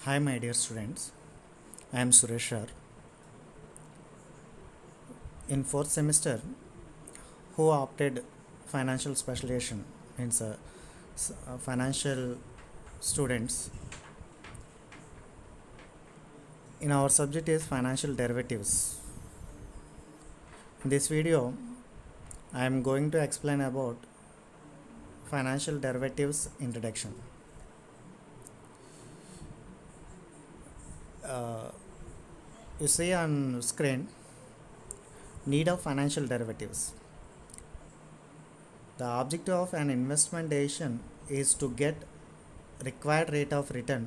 Hi, my dear students. I am Suresh Shar. In fourth semester, who opted financial specialization means financial students. In our subject is financial derivatives. In this video, I am going to explain about financial derivatives introduction. You see on screen need of financial derivatives. The objective of an investment decision is to get required rate of return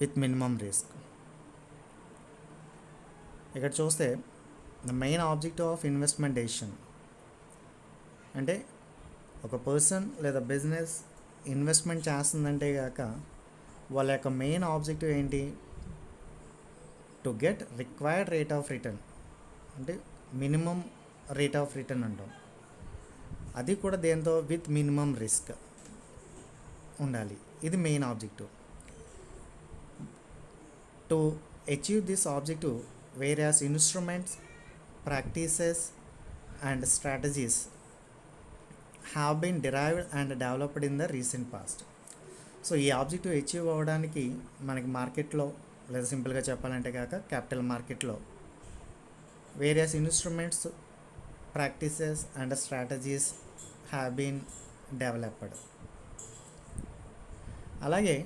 with minimum risk. ఇక్కడ చూస్తే the main objective of investment decision అంటే ఒక person లేదా business investment చేస్తుందంటే కాక వాళ్ళ యొక్క main objective ఏంటి? To get required rate of return, అంటే మినిమం రేట్ ఆఫ్ రిటర్న్ అంటాం. అది కూడా దేంతో? విత్ మినిమం రిస్క్ ఉండాలి. ఇది main objective. To achieve this objective various instruments, practices and strategies have been derived and developed in the recent past. So ఈ objective achieve అవ్వడానికి మనకి మార్కెట్లో లేదా సింపుల్గా చెప్పాలంటే కాక క్యాపిటల్ మార్కెట్లో various instruments, practices and strategies have been developed. అలాగే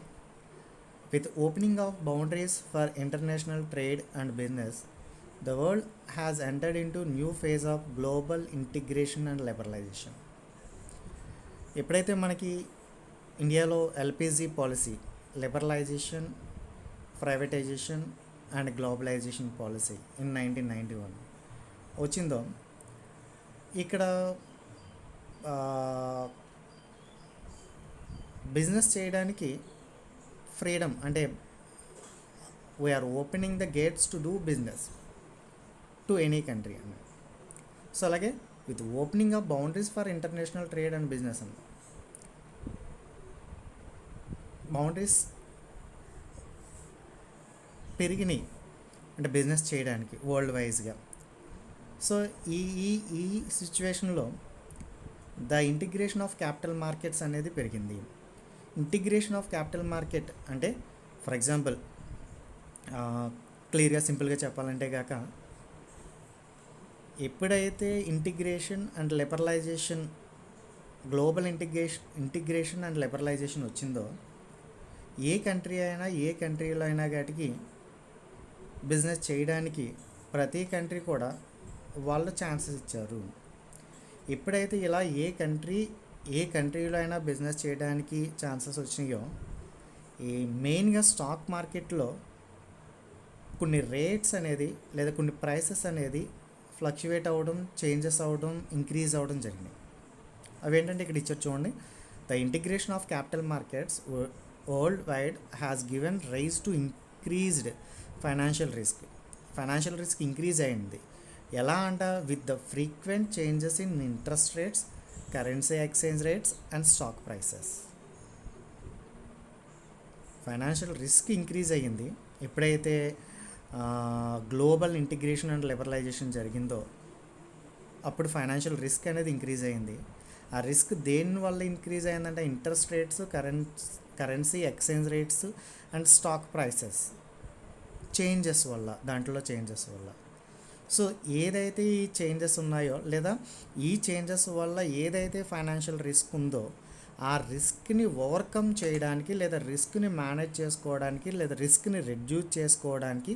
with opening of boundaries for international trade and business, the world has entered into new phase of global integration and liberalization. ఎప్పుడైతే మనకి ఇండియాలో LPG policy, liberalisation, privatisation and globalisation policy in 1991 వచ్చిందో, ఇక్కడ business చేయడానికి freedom, అంటే we're opening the gates to do business to any country అన్న. So అలాగే with opening of boundaries for international trade and business అన్న. బౌండరీస్ పెరిగినాయి అంటే business చేయడానికి వరల్డ్ వైజ్గా. సో ఈ ఈ ఈ సిచ్యువేషన్లో the integration of capital markets అనేది పెరిగింది. ఇంటిగ్రేషన్ ఆఫ్ క్యాపిటల్ మార్కెట్ అంటే ఫర్ ఎగ్జాంపుల్ క్లియర్గా సింపుల్గా చెప్పాలంటే కాక ఎప్పుడైతే integration and liberalisation, global integration and liberalisation వచ్చిందో, ఏ కంట్రీలో అయినా వాటికి బిజినెస్ చేయడానికి ప్రతి కంట్రీ కూడా వాళ్ళు ఛాన్సెస్ ఇచ్చారు. ఎప్పుడైతే ఇలా ఏ కంట్రీలో అయినా బిజినెస్ చేయడానికి ఛాన్సెస్ వచ్చినాయో, ఈ మెయిన్గా స్టాక్ మార్కెట్లో కొన్ని రేట్స్ అనేది లేదా కొన్ని ప్రైసెస్ అనేది ఫ్లక్చువేట్ అవ్వడం, చేంజెస్ అవ్వడం, ఇంక్రీజ్ అవ్వడం జరిగినాయి. అవేంటంటే ఇక్కడ ఇచ్చారు చూడండి. The integration of capital markets worldwide has given rise to increased financial risk increase అయింది. ఎలా అంట? With the frequent changes in interest rates, currency exchange rates and stock prices. Financial risk increase అయ్యింది ఎప్పుడైతే global integration and liberalisation జరిగిందో, అప్పుడు financial risk అనేది increase అయ్యింది. ఆ రిస్క్ దేనివల్ల ఇంక్రీజ్ అయ్యిందంటే interest rates, currency exchange rates and stock prices changes వల్ల. సో ఏదైతే ఈ చేంజెస్ ఉన్నాయో లేదా ఈ చేంజెస్ వల్ల ఏదైతే ఫైనాన్షియల్ రిస్క్ ఉందో, ఆ రిస్క్ని ఓవర్కమ్ చేయడానికి లేదా రిస్క్ని మేనేజ్ చేసుకోవడానికి లేదా రిస్క్ని రెడ్యూస్ చేసుకోవడానికి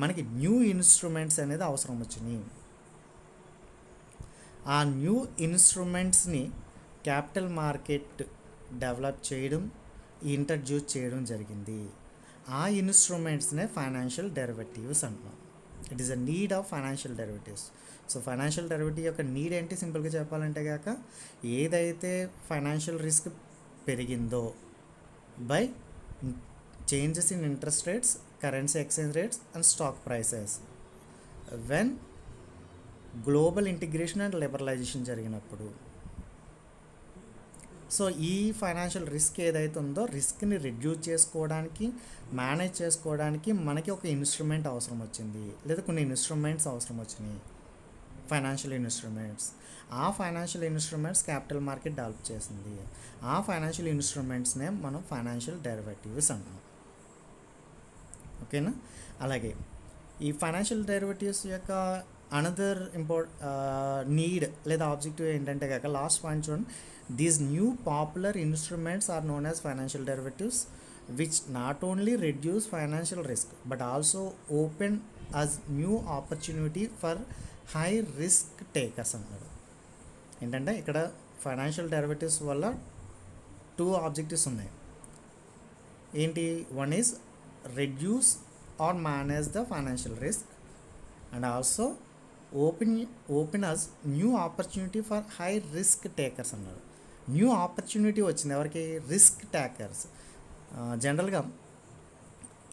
మనకి న్యూ ఇన్స్ట్రుమెంట్స్ అనేది అవసరం వచ్చినాయి. ఆ న్యూ ఇన్స్ట్రుమెంట్స్ని క్యాపిటల్ మార్కెట్ డెవలప్ చేయడం, ఇంట్రడ్యూస్ చేయడం జరిగింది. ఆ ఇన్స్ట్రుమెంట్స్నే ఫైనాన్షియల్ డెరివేటివ్స్ అంటున్నాం. It is a need of financial derivatives. So financial derivative యొక్క నీడ్ ఏంటి? సింపుల్గా చెప్పాలంటే కాక ఏదైతే ఫైనాన్షియల్ రిస్క్ పెరిగిందో by changes in interest rates, currency exchange rates and stock prices, when global integration and liberalisation జరిగినప్పుడు. So ఈ ఫైనాన్షియల్ రిస్క్ ఏదైతే ఉందో రిస్క్ని రిడ్యూస్ చేసుకోవడానికి, మేనేజ్ చేసుకోవడానికి మనకి ఒక ఇన్స్ట్రుమెంట్ అవసరం వచ్చింది, లేదా కొన్ని ఇన్స్ట్రుమెంట్స్ అవసరం వచ్చినాయి, ఫైనాన్షియల్ ఇన్స్ట్రుమెంట్స్. ఆ financial instruments capital market develop చేసింది. ఆ ఫైనాన్షియల్ ఇన్స్ట్రుమెంట్స్నే మనం ఫైనాన్షియల్ డెరివేటివ్స్ అంటున్నాం. ఓకేనా? అలాగే ఈ ఫైనాన్షియల్ డెరివేటివ్స్ యొక్క అనదర్ నీడ్ లేదా ఆబ్జెక్టివ్ ఏంటంటే కాక లాస్ట్ పాయింట్ చూడండి. These new popular instruments are known as financial derivatives which not only reduce financial risk but also open us new opportunity for high risk takers అన్నాడు. ఏంటంటే ఇక్కడ financial derivatives వల్ల 2 objectives ఉన్నాయి. ఏంటి? One is reduce or manage the financial risk and also open us new opportunity for high risk takers అన్నారు. New opportunity వచ్చింది ఎవరికి? Risk takers. జనరల్గా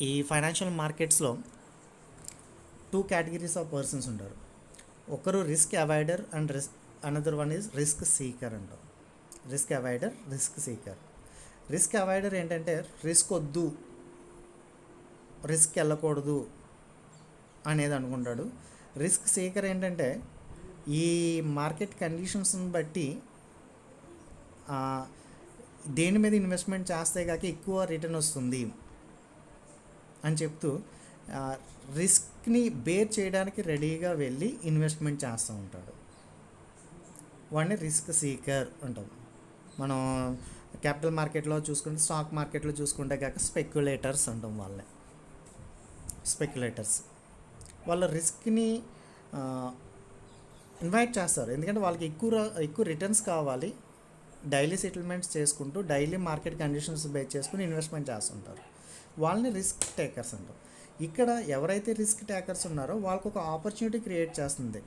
ఈ ఫైనాన్షియల్ మార్కెట్స్లో 2 కేటగిరీస్ ఆఫ్ పర్సన్స్ ఉంటారు. ఒకరు risk avoider and another one is risk seeker అంటారు. Risk avoider, risk seeker. Risk avoider ఏంటంటే రిస్క్ వద్దు, రిస్క్ వెళ్ళకూడదు అనేది అనుకుంటాడు. రిస్క్ సీకర్ ఏంటంటే ఈ మార్కెట్ కండిషన్స్ని బట్టి దేని మీద ఇన్వెస్ట్మెంట్ చేస్తే కాక ఎక్కువ రిటర్న్ వస్తుంది అని చెప్తూ రిస్క్ని బేర్ చేయడానికి రెడీగా వెళ్ళి ఇన్వెస్ట్మెంట్ చేస్తూ ఉంటాడు. వాడిని రిస్క్ సీకర్ అంటాం. మనం క్యాపిటల్ మార్కెట్లో చూసుకుంటే, స్టాక్ మార్కెట్లో చూసుకుంటే కాక స్పెక్యులేటర్స్ అంటాం. వాళ్ళని స్పెక్యులేటర్స్. వాళ్ళ రిస్క్ని ఇన్వైట్ చేస్తారు, ఎందుకంటే వాళ్ళకి ఎక్కువ రిటర్న్స్ కావాలి. డైలీ సెటిల్మెంట్స్ చేసుకుంటూ డైలీ మార్కెట్ కండిషన్స్ బేస్ చేసుకుని ఇన్వెస్ట్మెంట్ చేస్తుంటారు. వాళ్ళని రిస్క్ టేకర్స్ అంటారు. ఇక్కడ ఎవరైతే రిస్క్ టేకర్స్ ఉన్నారో వాళ్ళకు ఒక ఆపర్చునిటీ క్రియేట్ చేస్తుంది.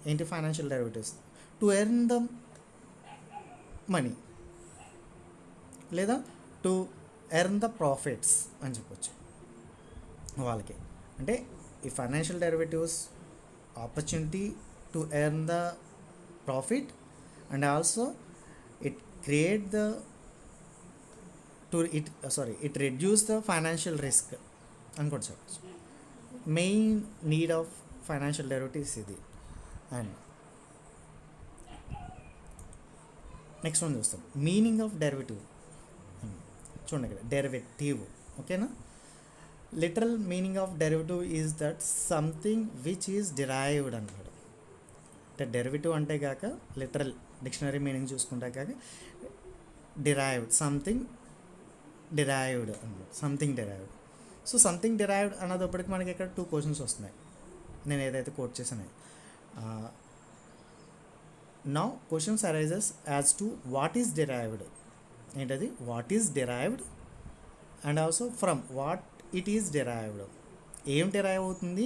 ఏంటి? Financial derivatives to earn the money లేదా టు ఎర్న్ ద ప్రాఫిట్స్ అని చెప్పొచ్చు వాళ్ళకి. అంటే ఈ financial derivatives opportunity to earn the profit and also it create the it reduce the financial risk అని కూడా చెప్పచ్చు. Main need of financial derivatives ఇది. అండ్ నెక్స్ట్ వన్ చూస్తాం, మీనింగ్ ఆఫ్ డెరివేటివ్. చూడండి ఇక్కడ డెరివేటివ్. ఓకేనా? Literal meaning of derivative is that something which is derived అన్నాడు. అంటే డెరివేటివ్ అంటే కాక లిటరల్ డిక్షనరీ మీనింగ్ చూసుకుంటే కాక డిరైవ్డ్, సంథింగ్ డిరైవ్డ్ అన్నాడు. Something derived. So something derived అన్నదప్పటికి మనకి ఇక్కడ 2 క్వశ్చన్స్ వస్తున్నాయి నేను ఏదైతే కోట్ చేశాను. Now questions arises as to what is derived. ఏంటది? What is derived and also from what it is derived. ఏం డిరైవ్ అవుతుంది,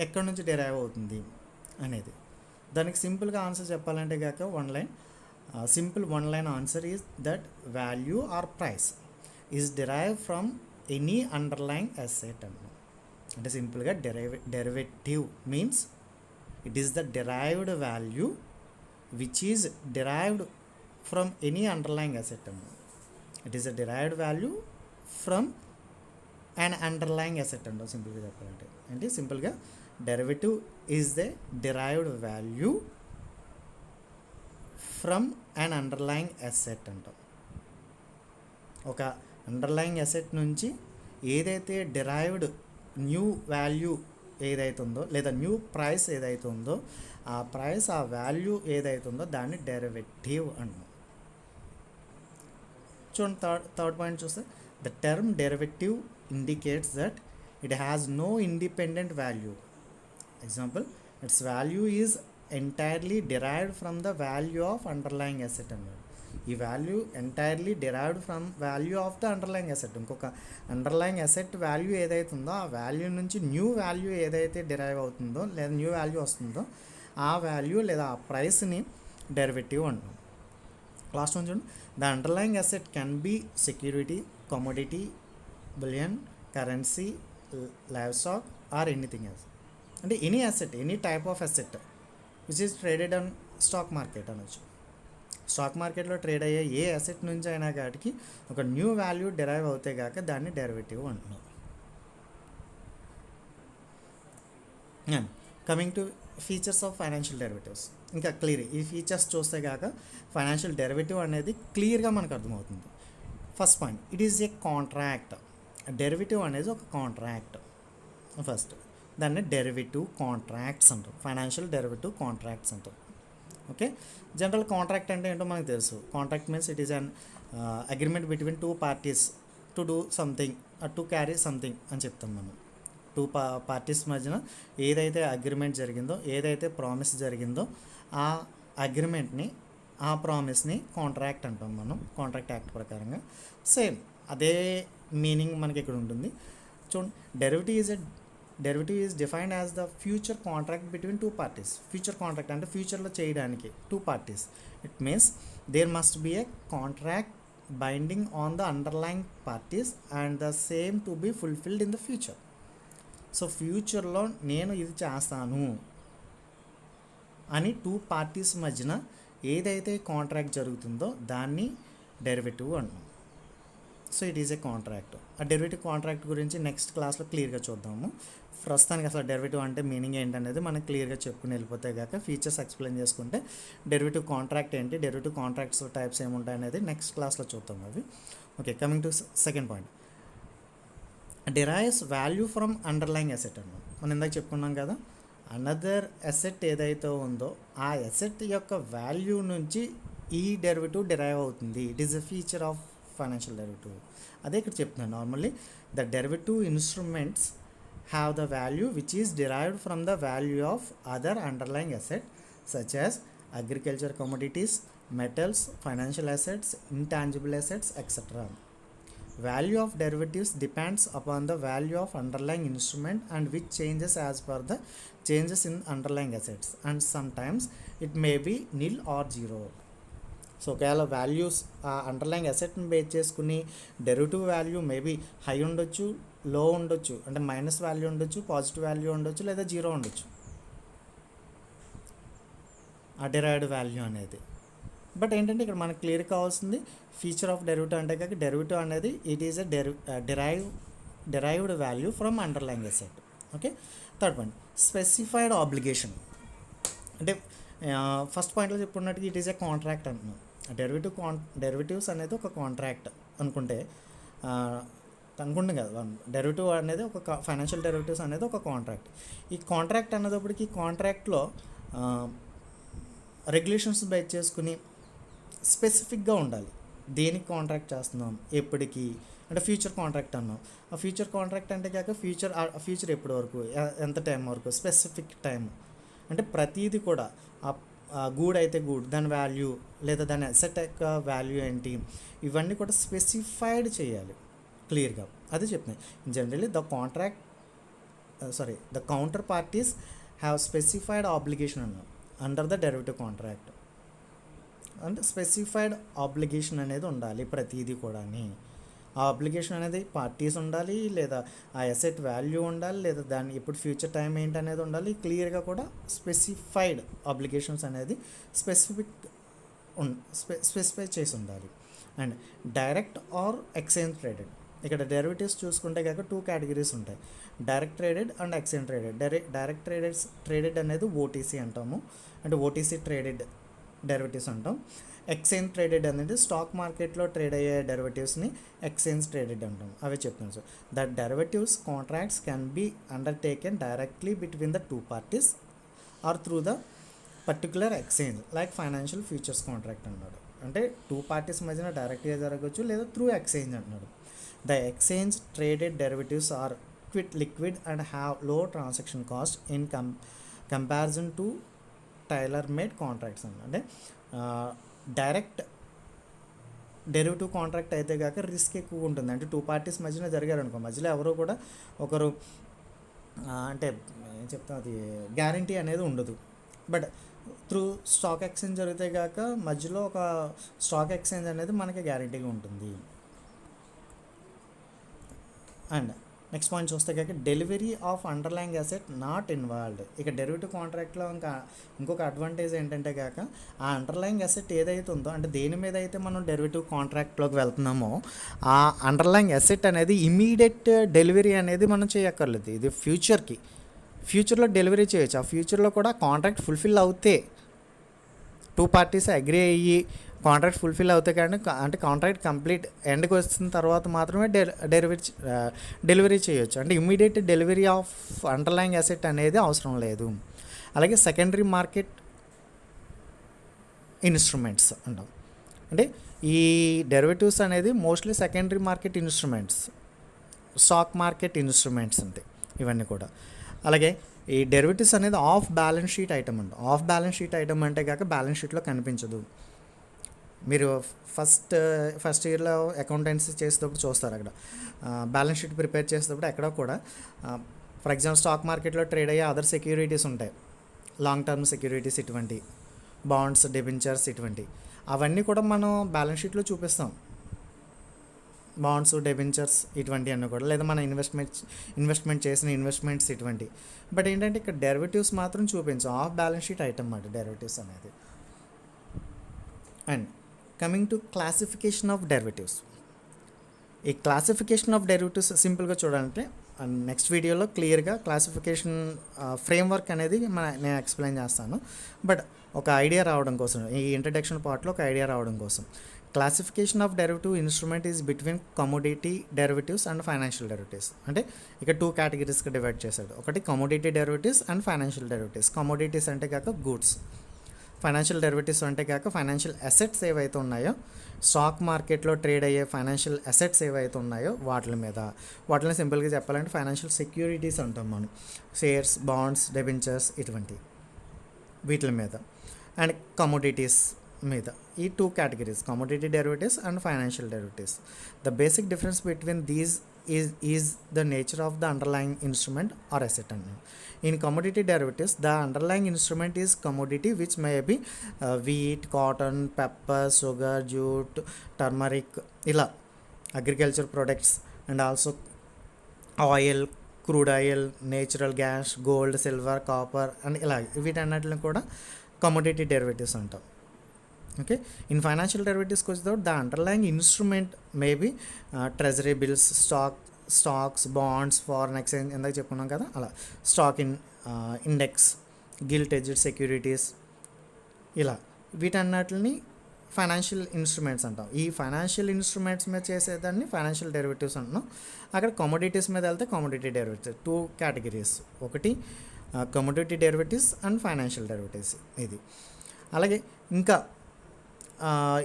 ఎక్కడి నుంచి డిరైవ్ అవుతుంది అనేది. దానికి సింపుల్గా ఆన్సర్ చెప్పాలంటే కాక simple one line answer is that value or price is derive from any underline asset అన్న. అంటే సింపుల్గా derivative means it is the derived value which is derived from any underline asset అన్న. It is the derived value from and underline asset అంటాం సింపుల్గా చెప్పాలంటే. అంటే సింపుల్గా derivative is the derived value from and underline asset అంటాం. ఒక underline asset నుంచి ఏదైతే డిరైవ్డ్ న్యూ వాల్యూ ఏదైతే ఉందో లేదా న్యూ ప్రైస్ ఏదైతే ఉందో ఆ ప్రైస్, ఆ వాల్యూ ఏదైతే ఉందో దాన్ని డెరివేటివ్ అంటాం. చూడండి థర్డ్ పాయింట్ చూస్తే the term derivative indicates that it has no independent value. Example, its value is entirely derived from the value of underlying asset అన్నాడు. ఈ value entirely derived from value of the underline asset. ఇంకొక underline asset value ఏదైతే ఉందో ఆ value నుంచి new value ఏదైతే derive అవుతుందో లేదా న్యూ వాల్యూ వస్తుందో ఆ వాల్యూ లేదా ఆ ప్రైస్ని డెరివేటివ్ అంటాం. లాస్ట్ వన్ చూడండి, the underline asset can be security, commodity, bullion, currency, live stock or anything else. అంటే any asset, any type of asset which is traded on stock market అనొచ్చు. Stock మార్కెట్లో trade అయ్యే ఏ asset నుంచి అయినా కాటికి ఒక న్యూ వాల్యూ డెరైవ్ అవుతే కాక దాన్ని డెరివేటివ్ అంటున్నాం. Coming to features of financial derivatives, ఇంకా క్లియర్ ఈ ఫీచర్స్ చూస్తే కాక ఫైనాన్షియల్ డెరివేటివ్ అనేది క్లియర్గా మనకు అర్థమవుతుంది. First point, it is a contract. Derivative అనేది ఒక కాంట్రాక్ట్. ఫస్ట్ దాన్ని డెరివేటివ్ కాంట్రాక్ట్స్ అంటారు, ఫైనాన్షియల్ డెరివేటివ్ కాంట్రాక్ట్స్ అంటారు. ఓకే, జనరల్ కాంట్రాక్ట్ అంటే ఏంటో మనకు తెలుసు. Contract means it is an agreement between two parties to do something, to carry something అని చెప్తాం మనం. టూ పార్టీస్ మధ్యన ఏదైతే అగ్రిమెంట్ జరిగిందో, ఏదైతే ప్రామిస్ జరిగిందో, ఆ అగ్రిమెంట్ని, ఆ ప్రామిస్ని కాంట్రాక్ట్ అంటాం మనం, కాంట్రాక్ట్ యాక్ట్ ప్రకారంగా. సేమ్ అదే మీనింగ్ మనకి ఇక్కడ ఉంటుంది. చూడండి, derivative is defined as the future contract between two parties. Future contract అంటే ఫ్యూచర్లో చేయడానికి two parties. It means there must be a contract binding on the underlying parties and the same to be fulfilled in the future. So ఫ్యూచర్లో నేను ఇది చేస్తాను అని two parties మధ్యన ఏదైతే కాంట్రాక్ట్ జరుగుతుందో దాన్ని డెరివేటివ్ అంటున్నాం. So it is a contract. ఆ డెరివేటివ్ కాంట్రాక్ట్ గురించి నెక్స్ట్ క్లాస్లో క్లియర్గా చూద్దాము. ప్రస్తుతానికి అసలు డెరివేటివ్ అంటే మీనింగ్ ఏంటనేది మనం క్లియర్గా చెప్పుకుని వెళ్ళిపోతే కాక ఫీచర్స్ ఎక్స్ప్లెయిన్ చేసుకుంటే డెరివేటివ్ కాంట్రాక్ట్ ఏంటి, డెరివేటివ్ కాంట్రాక్ట్స్ టైప్స్ ఏముంటాయి అనేది నెక్స్ట్ క్లాస్లో చూద్దాం అవి. Okay, coming to second point, derives value from underlying asset అన్నాం. మనం ఇందాక చెప్పుకున్నాం కదా, అనదర్ అసెట్ ఏదైతే ఉందో ఆ అసెట్ యొక్క వాల్యూ నుంచి ఈ డెరివేటివ్ డిరైవ్ అవుతుంది. It is a feature of financial derivative. అదే ఇక్కడ చెప్తున్నాను. Normally the derivative instruments have the value which is derived from the value of other underlying asset such as agriculture commodities, metals, financial assets, intangible assets, etc. Value of derivatives depends upon the value of underlying instrument and which changes as per the changes in underlying assets, and sometimes it may be nil or zero. So ఒకవేళ values ఆ underlying అసెట్ని base చేసుకుని derivative value maybe high ఉండొచ్చు, లో ఉండొచ్చు, అంటే minus value ఉండొచ్చు, positive value ఉండొచ్చు, లేదా జీరో ఉండొచ్చు ఆ డెరైవ్డ్ వాల్యూ అనేది. బట్ ఏంటంటే ఇక్కడ మనకు క్లియర్ కావాల్సింది ఫీచర్ ఆఫ్ డెరివేటివ్ అంటే కాక డెరివేటివ్ అనేది it is a derived value from underlying asset. Okay, third point, specified obligation. అంటే ఫస్ట్ పాయింట్లో చెప్పుకున్నట్టుగా ఇట్ ఈస్ ఏ కాంట్రాక్ట్ అంటున్నాం. డెరివేటివ్స్ అనేది ఒక కాంట్రాక్ట్ అనుకుంటే అనుకుంటాం కదా, డెరివేటివ్ అనేది ఒక ఫైనాన్షియల్ డెరివేటివ్స్ అనేది ఒక కాంట్రాక్ట్. ఈ కాంట్రాక్ట్ అన్నప్పటికీ కాంట్రాక్ట్లో రెగ్యులేషన్స్ బేస్ చేసుకుని స్పెసిఫిక్గా ఉండాలి. దేనికి కాంట్రాక్ట్ చేస్తున్నాం, ఎప్పటికీ, అంటే ఫ్యూచర్ కాంట్రాక్ట్ అన్నాం. ఆ ఫ్యూచర్ కాంట్రాక్ట్ అంటే కాక ఫ్యూచర్ ఎప్పటి వరకు, ఎంత టైం వరకు, స్పెసిఫిక్ టైం. అంటే ప్రతీది కూడా గూడ్ అయితే గూడ్ దాని వాల్యూ, లేదా దాని అసెట్ యొక్క వాల్యూ ఏంటి, ఇవన్నీ కూడా స్పెసిఫైడ్ చేయాలి క్లియర్గా. అది చెప్తున్నాయి. Generally the counter parties have specified obligation అన్నాం అండర్ ద డెరివేటివ్ కాంట్రాక్ట్. అంటే స్పెసిఫైడ్ ఆబ్లిగేషన్ అనేది ఉండాలి ప్రతిదీ కూడా. ఆ అప్లికేషన్ అనేది పార్టీస్ ఉండాలి, లేదా ఆ అసెట్ వాల్యూ ఉండాలి, లేదా దాని ఇప్పుడు ఫ్యూచర్ టైం ఏంటి అనేది ఉండాలి. క్లియర్గా కూడా స్పెసిఫైడ్ అప్లికేషన్స్ అనేది స్పెసిఫై చేసి ఉండాలి. And direct or exchange traded. ఇక్కడ డెరివేటివ్స్ చూసుకుంటే కాక 2 కేటగిరీస్ ఉంటాయి, direct traded and exchange traded. Direct traded అనేది ఓటీసీ అంటాము, అంటే ఓటీసీ ట్రేడెడ్ డెరివేటివ్స్ అంటాం. ఎక్స్చేంజ్ ట్రేడెడ్ అనేది స్టాక్ మార్కెట్లో ట్రేడ్ అయ్యే డెరివేటివ్స్ని ఎక్స్చేంజ్ ట్రేడెడ్ అంటాం. అవే చెప్తున్నాను sir. That derivatives contracts can be undertaken directly between the 2 parties or through the particular exchange like financial futures contract అన్నాడు. అంటే 2 parties మధ్యన డైరెక్ట్గా జరగవచ్చు, లేదా త్రూ ఎక్స్చేంజ్ అంటున్నాడు. The exchange traded derivatives are liquid and have low transaction cost in comparison to tailor made contracts అంటే direct derivative contract అయితే కాక రిస్క్ ఎక్కువ ఉంటుంది. అంటే 2 parties మధ్యన జరిగారనుకో, మధ్యలో ఎవరో కూడా ఒకరు అంటే ఏం చెప్తాం, అది గ్యారంటీ అనేది ఉండదు. బట్ త్రూ స్టాక్ ఎక్స్చేంజ్ జరిగితే కాక మధ్యలో ఒక స్టాక్ ఎక్స్చేంజ్ అనేది మనకి గ్యారంటీగా ఉంటుంది. అండ్ నెక్స్ట్ పాయింట్ చూస్తే కాక delivery of underlying asset not involved. ఇక డెరివేటివ్ కాంట్రాక్ట్లో ఇంకొక అడ్వాంటేజ్ ఏంటంటే కాక ఆ అండర్లైంగ్ అసెట్ ఏదైతే ఉందో, అంటే దేని మీద అయితే మనం డెరివేటివ్ కాంట్రాక్ట్లోకి వెళ్తున్నామో ఆ అండర్లైంగ్ అసెట్ అనేది ఇమీడియట్ డెలివరీ అనేది మనం చేయక్కర్లేదు. ఇది ఫ్యూచర్లో డెలివరీ చేయొచ్చు. ఆ ఫ్యూచర్లో కూడా కాంట్రాక్ట్ ఫుల్ఫిల్ అవుతే, టూ పార్టీస్ అగ్రీ అయ్యి కాంట్రాక్ట్ ఫుల్ఫిల్ అవుతాయి, కానీ అంటే కాంట్రాక్ట్ కంప్లీట్ ఎండ్కి వచ్చిన తర్వాత మాత్రమే డెలివరీ చేయొచ్చు. అంటే immediate delivery of underlying asset అనేది అవసరం లేదు. అలాగే సెకండరీ మార్కెట్ ఇన్స్ట్రుమెంట్స్ అంటాం. అంటే ఈ డెరివేటివ్స్ అనేది mostly secondary market instruments, stock market instruments ఉంటాయి ఇవన్నీ కూడా. అలాగే ఈ డెరివేటివ్స్ అనేది ఆఫ్ బ్యాలెన్స్ షీట్ ఐటమ్ అంట. ఆఫ్ బ్యాలెన్స్ షీట్ ఐటమ్ అంటే కాక బ్యాలెన్స్ షీట్లో కనిపించదు. మీరు ఫస్ట్ ఇయర్లో అకౌంటెన్సీ చేసేటప్పుడు చూస్తారు, అక్కడ బ్యాలెన్స్ షీట్ ప్రిపేర్ చేసేటప్పుడు ఎక్కడ కూడా ఫర్ ఎగ్జాంపుల్ స్టాక్ మార్కెట్లో ట్రేడ్ అయ్యే అదర్ సెక్యూరిటీస్ ఉంటాయి, లాంగ్ టర్మ్ సెక్యూరిటీస్, ఇటువంటి బాండ్స్, డిబెంచర్స్, ఇటువంటి అవన్నీ కూడా మనం బ్యాలెన్స్ షీట్లో చూపిస్తాం. బాండ్స్, డెబెంచర్స్ ఇటువంటి అన్నీ కూడా, లేదా మన ఇన్వెస్ట్మెంట్ చేసిన ఇన్వెస్ట్మెంట్స్ ఇటువంటి. బట్ ఏంటంటే ఇక్కడ డెరివేటివ్స్ మాత్రం చూపించాం, ఆఫ్ బ్యాలెన్స్ షీట్ ఐటమ్ అన్నమాట డెరివేటివ్స్ అనేది. And coming to classification of derivatives. ఈ క్లాసిఫికేషన్ ఆఫ్ డెరివేటివ్స్ సింపుల్గా చూడాలంటే నెక్స్ట్ వీడియోలో క్లియర్గా క్లాసిఫికేషన్ ఫ్రేమ్వర్క్ అనేది నేను ఎక్స్ప్లెయిన్ చేస్తాను. బట్ ఒక ఐడియా రావడం కోసం, ఈ ఇంట్రడక్షన్ పార్ట్లో ఒక ఐడియా రావడం కోసం, classification of derivative instrument is between commodity derivatives and financial derivatives. అంటే ఇక 2 కేటగిరీస్గా డివైడ్ చేశాడు. ఒకటి commodity derivatives and financial derivatives. Commodities అంటే కాక గూడ్స్, ఫైనాన్షియల్ డెరివేటివ్స్ అంటే కాక ఫైనాన్షియల్ అసెట్స్ ఏవైతే ఉన్నాయో, స్టాక్ మార్కెట్లో ట్రేడ్ అయ్యే ఫైనాన్షియల్ అసెట్స్ ఏవైతే ఉన్నాయో వాటిని సింపుల్గా చెప్పాలంటే ఫైనాన్షియల్ సెక్యూరిటీస్ అంటాం మనం. షేర్స్, బాండ్స్, డెబెంచర్స్ ఇటువంటి వీటి మీద. అండ్ కమోడిటీస్ మీద. ఈ 2 categories, commodity derivatives and financial derivatives. The basic difference between these is the nature of the underlying instrument or asset. In commodity derivatives, the underlying instrument is commodity which may be wheat, cotton, pepper, sugar, jute, turmeric, ila agriculture products, and also oil, crude oil, natural gas, gold, silver, copper, and ila వీటన్నిటిని కూడా commodity derivatives అంటాం. Okay, in financial derivatives the underlying instrument may be treasury bills, stocks, bonds, foreign exchange ఎందాక చెప్పుకున్నాం కదా, అలా stock index, guilt edged securities, ఇలా వీటన్నిటిని financial instruments అంటాం. ఈ ఫైనాన్షియల్ ఇన్స్ట్రుమెంట్స్ మీద చేసేదాన్ని ఫైనాన్షియల్ డెరివేటివ్స్ అంటున్నాం. అక్కడ కమోడిటీస్ మీద వెళ్తే కమోడిటీ డెరివేటివ్స్. 2 కేటగిరీస్, ఒకటి commodity derivatives and financial derivatives ఇది. అలాగే ఇంకా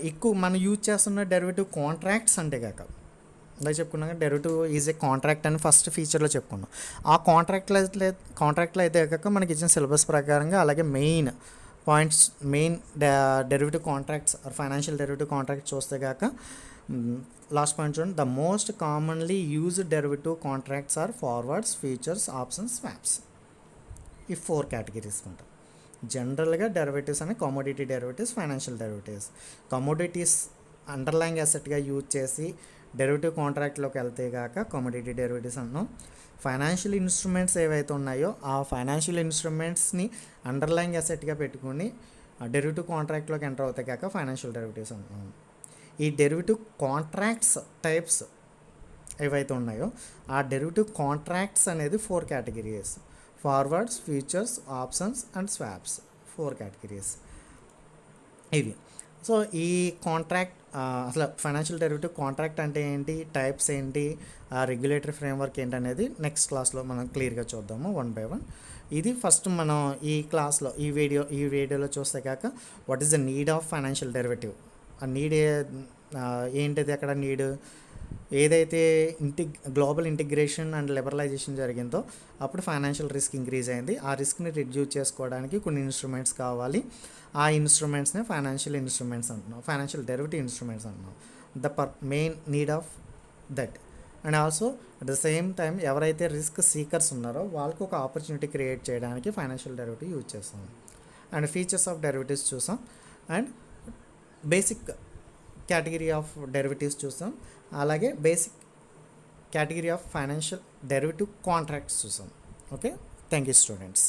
ఎక్కువ మనం యూజ్ చేస్తున్న డెరివేటివ్ కాంట్రాక్ట్స్ అంటే కాక ఇలా చెప్పుకున్నాక డెరివేటివ్ ఈజ్ ఏ కాంట్రాక్ట్ అని ఫస్ట్ ఫీచర్లో చెప్పుకున్నాం. ఆ కాంట్రాక్ట్లో అయితే కాక మనకి ఇచ్చిన సిలబస్ ప్రకారంగా, అలాగే main points, derivative contracts or financial derivative contracts చూస్తే కాక లాస్ట్ పాయింట్ చూడండి, the most commonly used derivative contracts are forwards, futures, options, swaps. ఈ 4 కేటగిరీస్ ఉంటాయి జనరల్గా డెరివేటివ్స్ అని. Commodity derivatives, financial derivatives. Commodities underlying అసెట్గా యూజ్ చేసి డెరివేటివ్ కాంట్రాక్ట్లోకి వెళ్తే కాక కమోడిటీ డెరివేటివ్స్ అన్నాం. ఫైనాన్షియల్ ఇన్స్ట్రుమెంట్స్ ఏవైతే ఉన్నాయో ఆ ఫైనాన్షియల్ ఇన్స్ట్రుమెంట్స్ని అండర్లైంగ్ అసెట్గా పెట్టుకుని డెరివేటివ్ కాంట్రాక్ట్లోకి ఎంటర్ అవుతాయి కాక ఫైనాన్షియల్ డెరివేటివ్స్ అంటున్నాం. ఈ డెరివేటివ్ కాంట్రాక్ట్స్ టైప్స్ ఏవైతే ఉన్నాయో ఆ డెరివేటివ్ కాంట్రాక్ట్స్ అనేది 4 categories: forwards, futures, options and swaps. 4 categories ఇవి. సో ఈ కాంట్రాక్ట్ అసలు ఫైనాన్షియల్ డెరివేటివ్ కాంట్రాక్ట్ అంటే ఏంటి, టైప్స్ ఏంటి, రెగ్యులేటరీ ఫ్రేమ్వర్క్ ఏంటి అనేది నెక్స్ట్ క్లాస్లో మనం క్లియర్గా చూద్దాము 1 by 1. ఇది ఫస్ట్ మనం ఈ క్లాస్లో ఈ వీడియోలో చూస్తే కాక what is the need of financial derivative. ఆ నీడ్ ఏంటిది, అక్కడ నీడ్ ఏదైతే గ్లోబల్ ఇంటిగ్రేషన్ అండ్ లిబరలైజేషన్ జరిగిందో అప్పుడు ఫైనాన్షియల్ రిస్క్ ఇంక్రీజ్ అయింది. ఆ రిస్క్ని రిడ్యూస్ చేసుకోవడానికి కొన్ని ఇన్స్ట్రుమెంట్స్ కావాలి. ఆ ఇన్స్ట్రుమెంట్స్ని ఫైనాన్షియల్ ఇన్స్ట్రుమెంట్స్ అంటున్నాం, ఫైనాన్షియల్ డెరివేటివ్ ఇన్స్ట్రుమెంట్స్ అంటున్నాం. Main need of that. And also at the same time ఎవరైతే రిస్క్ సీకర్స్ ఉన్నారో వాళ్ళకు ఒక ఆపర్చునిటీ క్రియేట్ చేయడానికి ఫైనాన్షియల్ డెరివేటివ్ యూజ్ చేస్తాం. అండ్ ఫీచర్స్ ఆఫ్ డెరివేటివ్స్ చూసాం, and basic category of derivatives చూసాం, అలాగే basic category of financial derivative contracts చూసాం. Okay, thank you students.